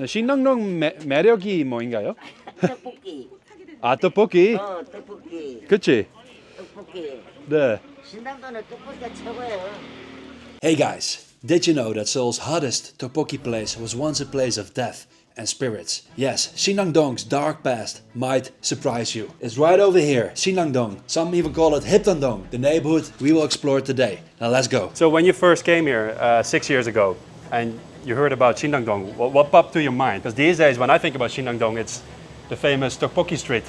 신당동 매력이 뭐인가요? 떡볶이. 아, 떡볶이? 떡볶이. 그치? 떡볶이. 네. 신당동은 떡볶이가 최고예요. Hey guys, did you know that Seoul's hottest tteokbokki place was once a place of death and spirits? Yes, Shindongdong's dark past might surprise you. It's right over here, Shindangdong. Some even call it Hipsterdong, the neighborhood we will explore today. Now let's go. So when you first came here 6 years ago and you heard about Shindongdong, what popped to your mind? Because these days when I think about Shindongdong, it's the famous Tteokbokki street,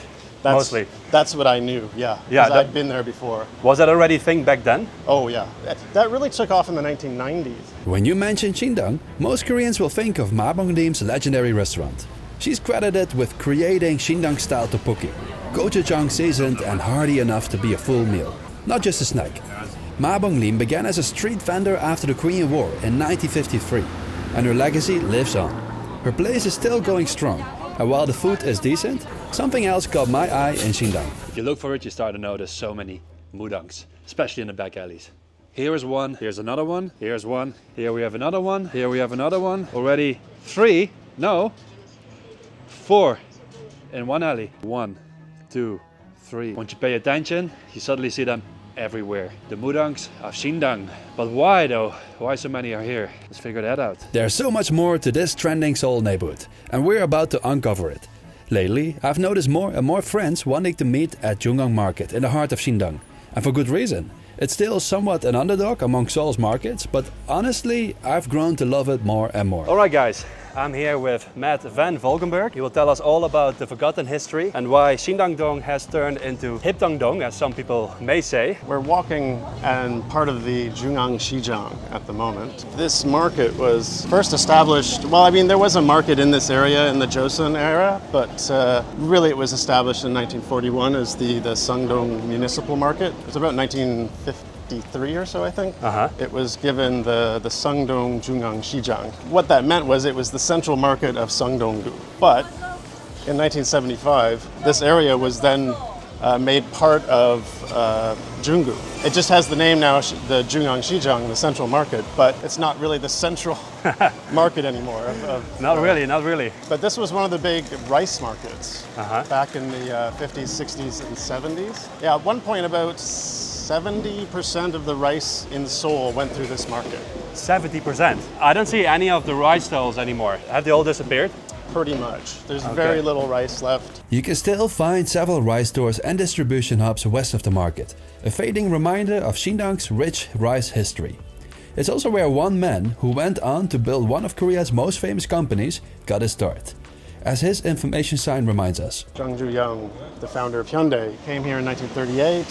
mostly. That's what I knew, yeah. Yeah, 'Cause I'd been there before. Was that already a thing back then? Oh yeah, that really took off in the 1990s. When you mention Shindong, most Koreans will think of Ma Bong-lim's legendary restaurant. She's credited with creating Shindong-style tteokbokki, gochujang seasoned and hearty enough to be a full meal, not just a snack. Ma Bong-lim began as a street vendor after the Korean War in 1953, and her legacy lives on. Her place is still going strong, and while the food is decent, something else caught my eye in Shindong. If you look for it, you start to notice so many mudangs, especially in the back alleys. Here is one, here's another one, here's one, here we have another one, here we have another one. Already 4 in one alley. 1, 2, 3. Once you pay attention, you suddenly see them everywhere. The mudangs of Shindong. But why though? Why so many are here? Let's figure that out. There's so much more to this trending Seoul neighborhood, and we're about to uncover it. Lately, I've noticed more and more friends wanting to meet at Jungang Market in the heart of Shindong, and for good reason. It's still somewhat an underdog among Seoul's markets, but honestly, I've grown to love it more and more. Alright guys, I'm here with Matt VanVolkenburg. He will tell us all about the forgotten history and why Shindangdong has turned into Hipsterdong, as some people may say. We're walking and part of the Jungang Shijang at the moment. This market was first established, well, I mean, there was a market in this area in the Joseon era, but really it was established in 1941 as the Sangdong Municipal Market. It was about 1953 or so, I think. It was given the Sangdong Jungang Shijang. What that meant was it was the central market of Sangdong-gu. But in 1975, this area was then made part of Jungu. It just has the name now, the Jungang Shijang, the central market, but it's not really the central market anymore. Not really. But this was one of the big rice markets back in the 50s, 60s, and 70s. Yeah, at one point about 70% of the rice in Seoul went through this market. 70%. I don't see any of the rice stalls anymore. Have they all disappeared? Pretty much. There's very little rice left. You can still find several rice stores and distribution hubs west of the market, a fading reminder of Shindong's rich rice history. It's also where one man, who went on to build one of Korea's most famous companies, got his start. As his information sign reminds us. Jung Joo-young, the founder of Hyundai, came here in 1938.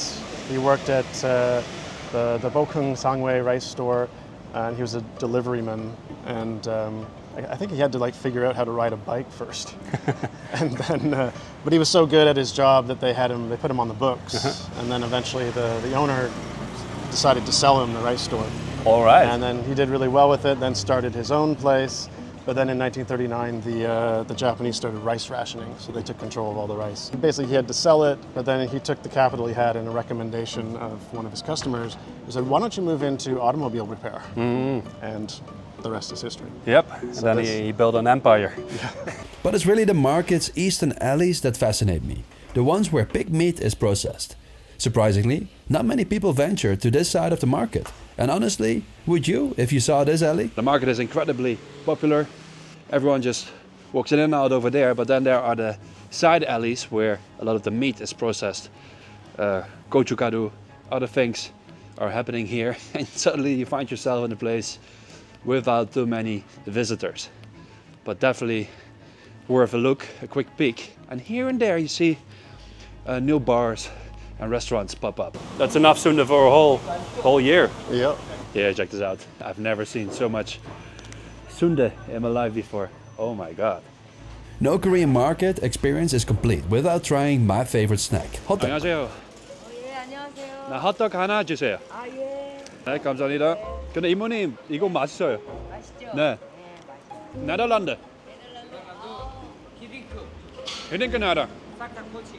He worked at the Bokung Sangwei rice store, and he was a deliveryman. And I think he had to figure out how to ride a bike first, and then. But he was so good at his job that they put him on the books, and then eventually the owner decided to sell him the rice store. All right. And then he did really well with it. Then started his own place. But then in 1939, the Japanese started rice rationing, so they took control of all the rice. Basically, he had to sell it, but then he took the capital he had and a recommendation of one of his customers. He said, "Why don't you move into automobile repair?" And the rest is history. Yep, and then he built an empire. Yeah. But it's really the market's eastern alleys that fascinate me, the ones where pig meat is processed. Surprisingly, not many people venture to this side of the market. And honestly, would you if you saw this alley? The market is incredibly popular. Everyone just walks in and out over there, but then there are the side alleys where a lot of the meat is processed. Gochugaru, other things are happening here, and suddenly you find yourself in a place without too many visitors. But definitely worth a look, a quick peek. And here and there you see new bars and restaurants pop up. That's enough sundae for a whole year. Yep. Yeah, check this out. I've never seen so much sundae in my life before. Oh my god. No Korean market experience is complete without trying my favorite snack, hotteok. 안녕하세요. 예, 안녕하세요. 나 핫도그 하나 주세요. 아, 예. 네, 감사합니다. 근데 이모님, 이거 맛있어요. 맛있죠? 네. 네덜란드. 히딩크 나라.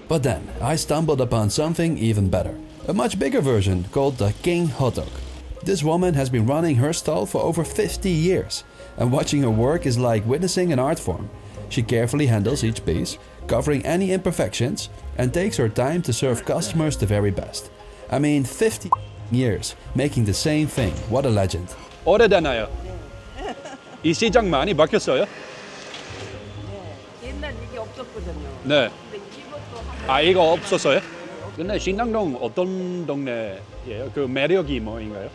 But then, I stumbled upon something even better. A much bigger version called the King Hotteok. This woman has been running her stall for over 50 years, and watching her work is like witnessing an art form. She carefully handles each piece, covering any imperfections, and takes her time to serve customers the very best. I mean, 50 years making the same thing. What a legend. 오래되나요? 이 시장 많이 바뀌었어요? 옛날 이게 없었거든요. 네. 근데 이것도 아, 이거 없었어요? 근데 신당동 어떤 동네예요? 그 매력이 뭐인가요?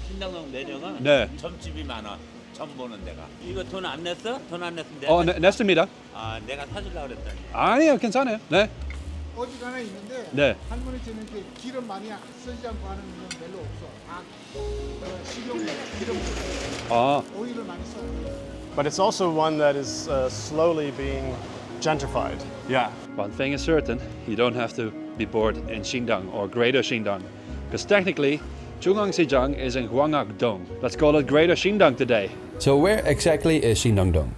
신당동 매력은 네. 점집이 많아. 점 보는 데가. 이거 돈 안 냈어? 돈 안 냈으면 내가 냈습니다. 아, 내가 사주려고 그랬더니. 아니요, 괜찮아요. 네. 어지간하 있는데 네. 할머니처럼 이렇게 기름 많이 쓰지 않고 하는 건 별로 없어. 다 식용 기름 아, 오일을 많이 써요. But it's also one that is slowly being gentrified. yeah. One thing is certain, you don't have to be bored in Shindong or Greater Shindong. Because technically, 중앙시장 is in Hwangak-dong. Let's call it Greater Shindong today. So where exactly is Shindongdong?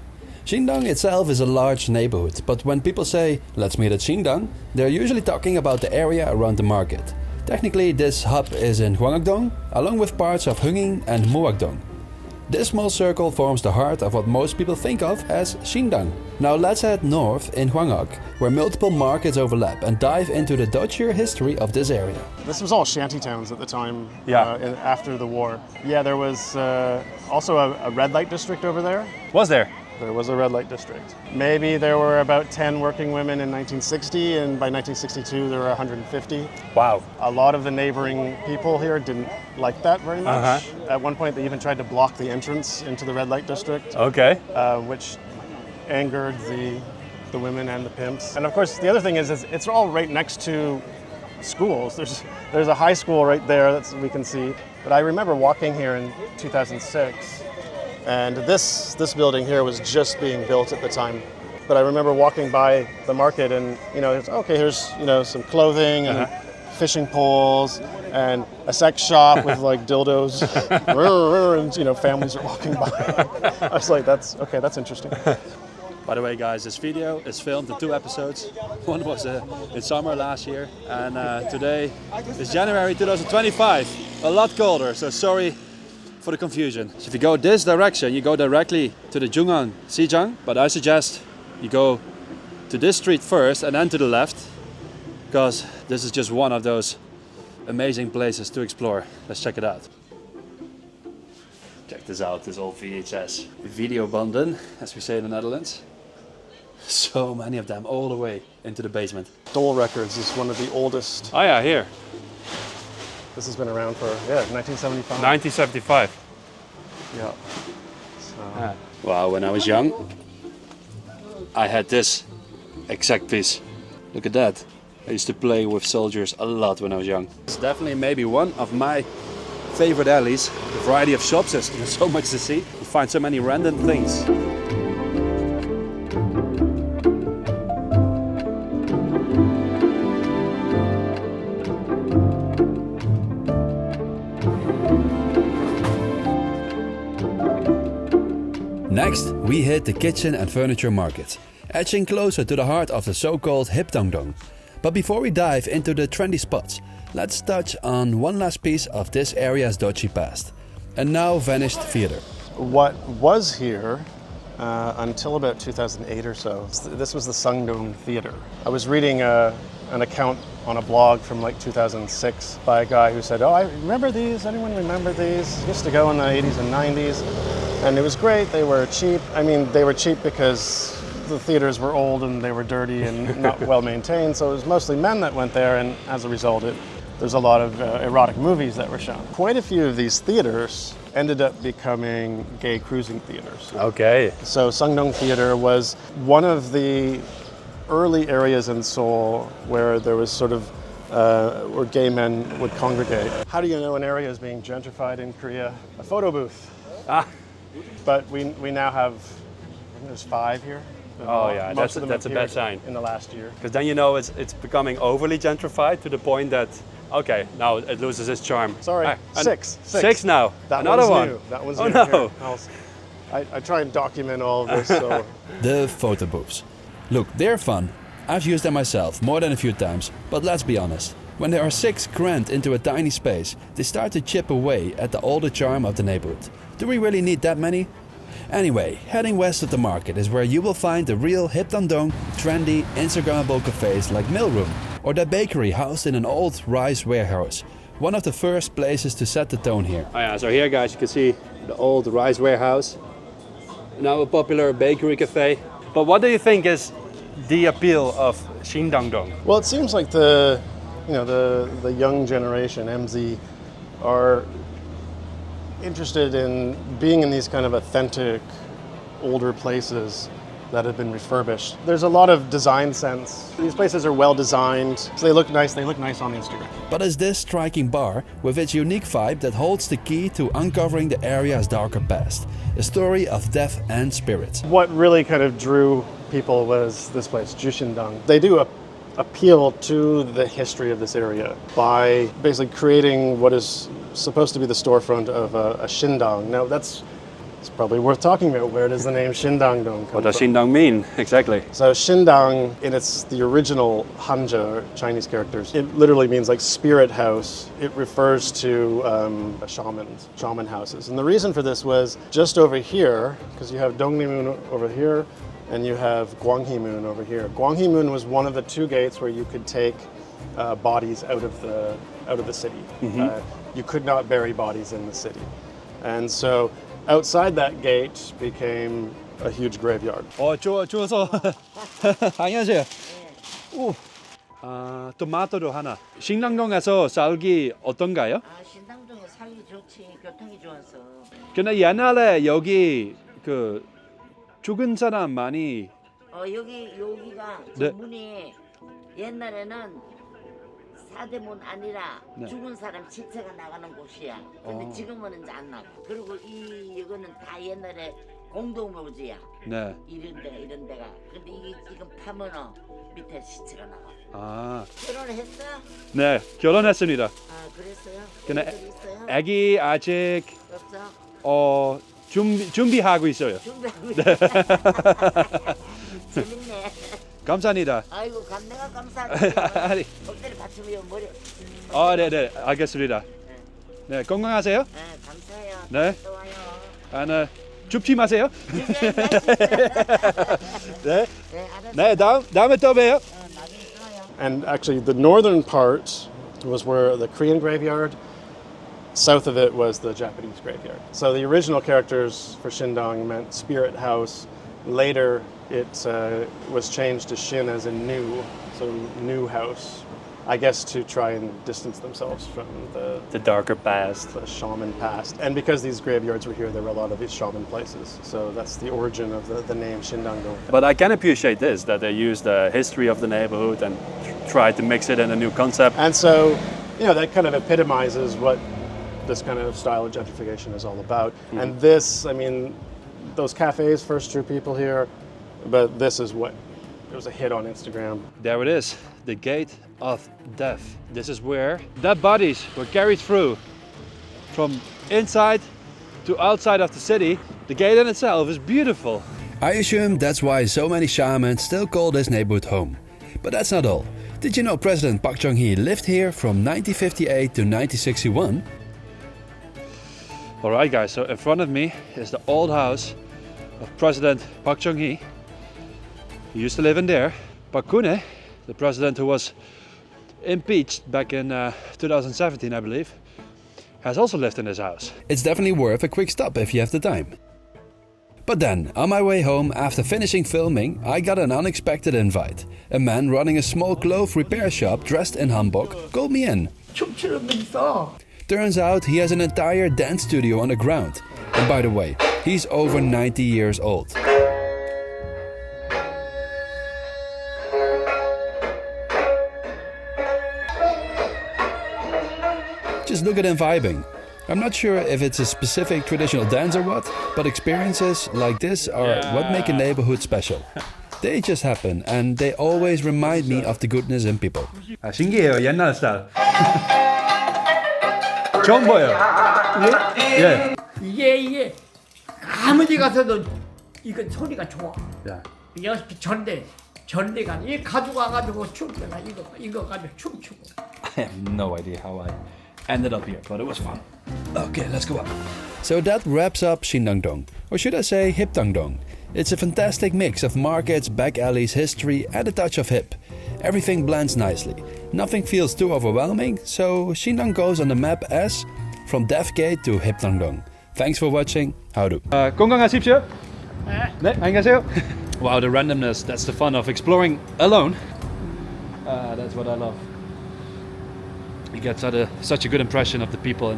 Shindong itself is a large neighborhood, but when people say, let's meet at Shindong, they're usually talking about the area around the market. Technically, this hub is in Hwangak-dong, along with parts of Hunging and Muak-dong. This small circle forms the heart of what most people think of as Shindong. Now let's head north in Hwangak, where multiple markets overlap, and dive into the dodgier history of this area. This was all shanty towns at the time. Yeah. After the war. Yeah, there was also a red light district over there. Was there? There was a red light district. Maybe there were about 10 working women in 1960, and by 1962 there were 150. Wow. A lot of the neighboring people here didn't like that very much. At one point they even tried to block the entrance into the red light district, Okay. which angered the women and the pimps. And of course the other thing is it's all right next to schools. There's a high school right there that we can see. But I remember walking here in 2006. And this building here was just being built at the time. But I remember walking by the market and, here's, some clothing and fishing poles and a sex shop with like dildos. And, families are walking by. I was like, that's interesting. By the way, guys, this video is filmed in 2 episodes. One was in summer last year, and today is January 2025. A lot colder, so sorry for the confusion. So if you go this direction, you go directly to the Jungang Sijang, but I suggest you go to this street first and then to the left, because this is just one of those amazing places to explore. Let's check it out. Check this out, this old VHS videobanden, as we say in the Netherlands. So many of them, all the way into the basement. Dole Records is one of the oldest. Oh yeah, here. This has been around for 1975. 1975. Yeah. So. Wow, when I was young, I had this exact piece. Look at that. I used to play with soldiers a lot when I was young. It's definitely maybe one of my favorite alleys. The variety of shops, there's so much to see. You find so many random things. Next, we hit the kitchen and furniture market, edging closer to the heart of the so-called Shindongdong. But before we dive into the trendy spots, let's touch on one last piece of this area's dodgy past, a now vanished theater. What was here until about 2008 or so, this was the Sindangdong Theater. I was reading an account on a blog from like 2006 by a guy who said, I remember these, anyone remember these? Used to go in the 80s and 90s, and it was great, they were cheap. I mean, they were cheap because the theaters were old and they were dirty and not well maintained, so it was mostly men that went there, and as a result, there's a lot of erotic movies that were shown. Quite a few of these theaters ended up becoming gay cruising theaters. Okay. So Sindangdong Theater was one of the early areas in Seoul where there was sort of, where gay men would congregate. How do you know an area is being gentrified in Korea? A photo booth. But we now have, I think there's 5 here. Oh yeah, Most of them that's a bad appeared sign. in the last year. Because then you know it's becoming overly gentrified to the point that, okay, now it loses its charm. Sorry, And 6. 6 now. That Another one's one. new. That one's Oh new. no. Here, I try and document all of this. So. The photo booths. Look, they're fun. I've used them myself more than a few times, but let's be honest. When they are 6 crammed into a tiny space, they start to chip away at the older charm of the neighborhood. Do we really need that many? Anyway, heading west of the market is where you will find the real Shindongdong, trendy, Instagrammable cafes like Millroom, or that bakery housed in an old rice warehouse. One of the first places to set the tone here. Oh yeah, so here guys you can see the old rice warehouse. Now a popular bakery cafe. But what do you think is the appeal of Shindangdong? Well, it seems like the young generation, MZ, are interested in being in these kind of authentic, older places that have been refurbished. There's a lot of design sense. These places are well designed, so they look nice on Instagram. But it's this striking bar with its unique vibe that holds the key to uncovering the area's darker past, a story of death and spirits. What really kind of drew people was this place, Shindongdong. They do appeal to the history of this area by basically creating what is supposed to be the storefront of a Shindong. Now it's probably worth talking about. Where does the name Shindangdong come from? What does Shindong mean exactly? So Shindong, in the original Hanja, or Chinese characters, it literally means like spirit house. It refers to shaman houses. And the reason for this was just over here, because you have Dongni-moon over here, and you have Gwanghee-moon over here. Gwanghee-moon was one of the 2 gates where you could take bodies out of the city. You could not bury bodies in the city. And so outside that gate became a huge graveyard. 추워서 안녕하세요. 오, 토마토도 하나. 신당동에서 살기 어떤가요? 신당동에 살기 좋지. 교통이 좋아서. 근데 옛날에 여기 그 죽은 사람 많이. 여기가 네. 문이 옛날에는 사대문 아니라 네. 죽은 사람 시체가 나가는 곳이야. 근데 지금은 이제 안 나가. 그리고 이거는 다 옛날에 공동묘지야. 네. 이런 데가. 근데 이게 지금 파면은 밑에 시체가 나가. 아. 결혼했어? 네, 결혼했습니다. 아, 그랬어요? 근데 애들 있어요? 아기 아직 없어? 준비하고 있어요. 준비하고 있어. 재밌네. 감사합니다. 아이고, 내가 감사하지. 아니. 엎드려 받치면 머리. 네, 알겠습니다. 네, 건강하세요. 네, 감사해요. 네. 또 와요. 네, 춥지 마세요. 네. 네, 알았어. 네, 다음에 또 봬요. 나중에 또 와요. And actually the northern part was where the Korean graveyard, south of it was the Japanese graveyard. So the original characters for Shindong meant spirit house. Later it was changed to Shin as in new, so new house. I guess to try and distance themselves from The darker past. the shaman past. And because these graveyards were here, there were a lot of these shaman places. So that's the origin of the name Shindangdong. But I can appreciate this, that they use the history of the neighborhood and try to mix it in a new concept. And so, that kind of epitomizes what this kind of style of gentrification is all about. And this, those cafes first drew people here, but this is what, it was a hit on Instagram. There it is, the gate of death. This is where dead bodies were carried through from inside to outside of the city. The gate in itself is beautiful. I assume that's why so many shamans still call this neighborhood home. But that's not all. Did you know President Park Chung-hee lived here from 1958 to 1961? Alright guys, so in front of me is the old house of President Park Chung-hee. He used to live in there. Park Geun-hye, the president who was impeached back in 2017, I believe, has also lived in this house. It's definitely worth a quick stop if you have the time. But then, on my way home after finishing filming, I got an unexpected invite. A man running a small clothes repair shop dressed in hanbok called me in. 춤추는 분 있어. Turns out he has an entire dance studio on the ground. And by the way, he's over 90 years old. Just look at him vibing. I'm not sure if it's a specific traditional dance or what, but experiences like this are what make a neighborhood special. They just happen, and they always remind me of the goodness in people. 아, 신기해요, 옛날 스타일. 처음 보여요. 예. 이게 아무 데 가서도 이거 소리가 좋아. 야. 여기 전대가 이 가지고 와가지고 춤추나 이거 가지고 춤추고. I have no idea how I ended up here, but it was fun. Okay, let's go up. So that wraps up Shindongdong, or should I say Hipsterdong. It's a fantastic mix of markets, back alleys, history and a touch of hip. Everything blends nicely. Nothing feels too overwhelming, so Shindong goes on the map as from Deaf Gate to Hipsterdong. Thanks for watching. Houdoe. 건강하십시오. 네, 안녕하세요. Wow, the randomness, that's the fun of exploring alone. That's what I love. You get such a good impression of the people.